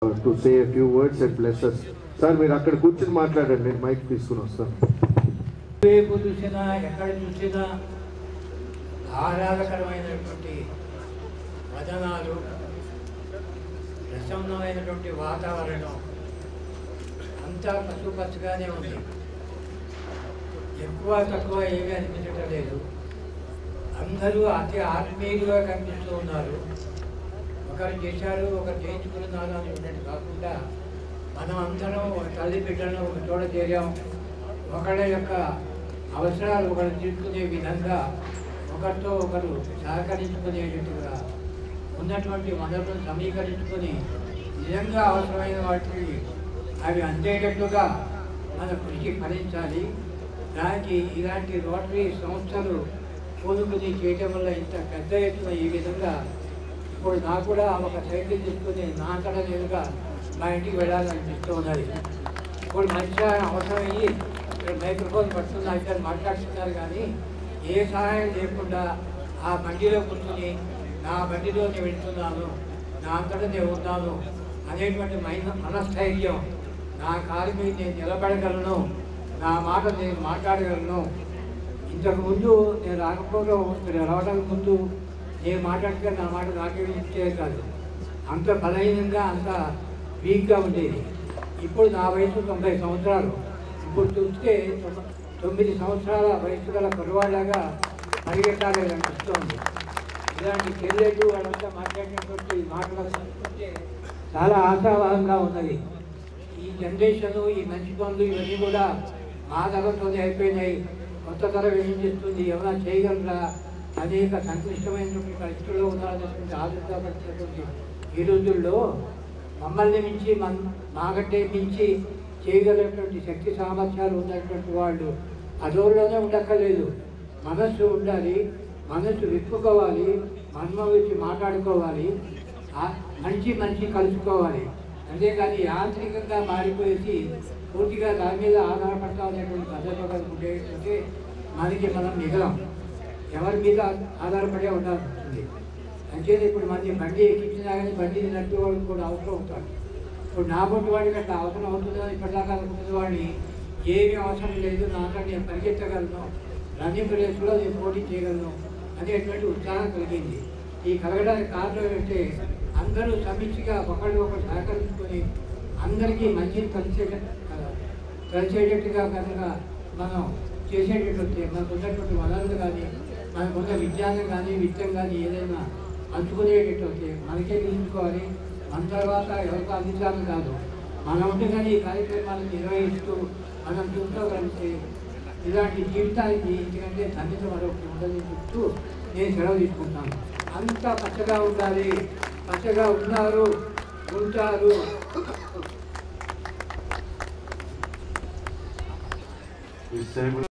to say a few words and bless us. Sir, మీరు అక్కడ కూర్చొని మాట్లాడండి, నేను మైక్ తీసుకుని వస్తాను. ఏపు చూసినా ఎక్కడ చూసినా ఆహ్లాదకరమైనటువంటి వదనాలు, ప్రసన్నమైనటువంటి వాతావరణం అంతా పశుపచ్చగానే ఉంది. ఎక్కువ తక్కువ ఏమీ అనిపించటం లేదు. అందరూ అతి ఆత్మీయులుగా కనిపిస్తూ ఉన్నారు. ఒకరు చేశారు, ఒకరు చేయించుకున్నారు అనేటువంటి కాకుండా మనం అందరం ఒక తల్లి బిడ్డలను ఒక చోట చేరాం. ఒకళ్ళ యొక్క అవసరాలు ఒకరు తీర్చుకునే విధంగా ఒకరితో ఒకరు సహకరించుకునేటట్టుగా ఉన్నటువంటి వనరులను సమీకరించుకొని నిజంగా అవసరమైన వాటికి అవి అందేటట్టుగా మన కృషి ఫలించాలి. దానికి ఇలాంటి రోటరీ సంస్థలు పూనుకుని చేయటం వల్ల ఇంత పెద్ద ఎత్తున ఈ విధంగా ఇప్పుడు నాకు కూడా ఒక సైకిల్ తీసుకుని నాకడ నేనుగా మా ఇంటికి వెళ్ళాలనిపిస్తూ ఉన్నది. ఇప్పుడు మంచిగా అవసరమయ్యి ఇక్కడ మైక్రోఫోన్ పట్టుకుని ఇక్కడ మాట్లాడుతున్నారు, కానీ ఏ సహాయం లేకుండా ఆ బండిలో కూర్చొని నా బండిలో నేను వెళ్తున్నాను, నా అంతటా నేను ఉన్నాను అనేటువంటి మనస్థైర్యం, నా కాలు మీద నేను నిలబడగలను, నా మాట నేను మాట్లాడగలను. ఇంతకుముందు నేను రావడానికి ముందు నేను మాట్లాడితే నా మాట నాకే ఇచ్చే కాదు, అంత బలహీనంగా అంత వీక్గా ఉండేది. ఇప్పుడు నా వయసు 90 సంవత్సరాలు. ఇప్పుడు చూస్తే 9 సంవత్సరాల వయసు గల కుర్రవాళ్ళగా పరిగెట్టాలని అనిపిస్తోంది. ఇలాంటి కెరియర్లు వాళ్ళంతా మాట్లాడినటువంటి మాటలు చూస్తే చాలా ఆశావాహంగా ఉన్నది. ఈ జనరేషను, ఈ మంచి పనులు ఇవన్నీ కూడా మా తరంతోనే అయిపోయినాయి. కొత్త తరం ఏం చేస్తుంది, ఏమైనా చేయగలరా, అనేక సంక్లిష్టమైనటువంటి పరిస్థితుల్లో ఉన్నారనేటువంటి ఆలోచించబడినటువంటి ఈ రోజుల్లో మమ్మల్ని మించి మాకంటే మించి చేయగలిగినటువంటి శక్తి సామర్థ్యాలు ఉన్నటువంటి వాళ్ళు అదోలోనే ఉండక్కర్లేదు. మనస్సు ఉండాలి, మనస్సు విప్పుకోవాలి, మన్మ వచ్చి మాట్లాడుకోవాలి, మంచి కలుసుకోవాలి. అంతేకాని యాంత్రికంగా మారిపోయేసి పూర్తిగా దాని మీద ఆధారపడతాం అనేటువంటి పద్ధతి ఉండేటంటే మనకి మనం మిగలం, ఎవరి మీద ఆధారపడే ఉండాల్సి ఉంటుంది. అంచేది ఇప్పుడు మనకి బండి ఎక్కించినా కానీ బండి నట్టు వాళ్ళు కూడా అవసరం అవుతారు. ఇప్పుడు నా పొట్టు వాడికి అట్లా అవసరం అవుతుందో ఇప్పటిదాకా అనుకున్న వాడిని ఏమీ అవసరం లేదు, నాకంటే నేను పరిగెత్తగలను, రన్నింగ్ రేస్లో నేను పోటీ చేయగలను అనేటువంటి ఉత్సాహం కలిగింది. ఈ కలగడానికి కారణం ఏంటంటే అందరూ సమిష్టిగా ఒకళ్ళు ఒకరు సహకరించుకొని అందరికీ మంచిని కలిసేటట్టుగా కనుక మనం చేసేటటువంటి మనకు ఉన్నటువంటి వనరులు కానీ, మనకున్న విజ్ఞానం కానీ, విత్తం కానీ ఏదైనా పంచుకునేటటువంటి మనకే నిలుచుకోవాలి. మన తర్వాత ఎవరికి అందించాలని కాదు, మన ఉంటుందని ఈ కార్యక్రమాలను నిర్వహిస్తూ మనం చూసుకోగలిగితే ఇలాంటి జీవితానికి ఎందుకంటే ధన్యత మరొకటి ఉందని చెప్తూ నేను సెలవు తీసుకుంటాను. అంతా పచ్చగా ఉండాలి, పచ్చగా ఉన్నారు, ఉంటారు.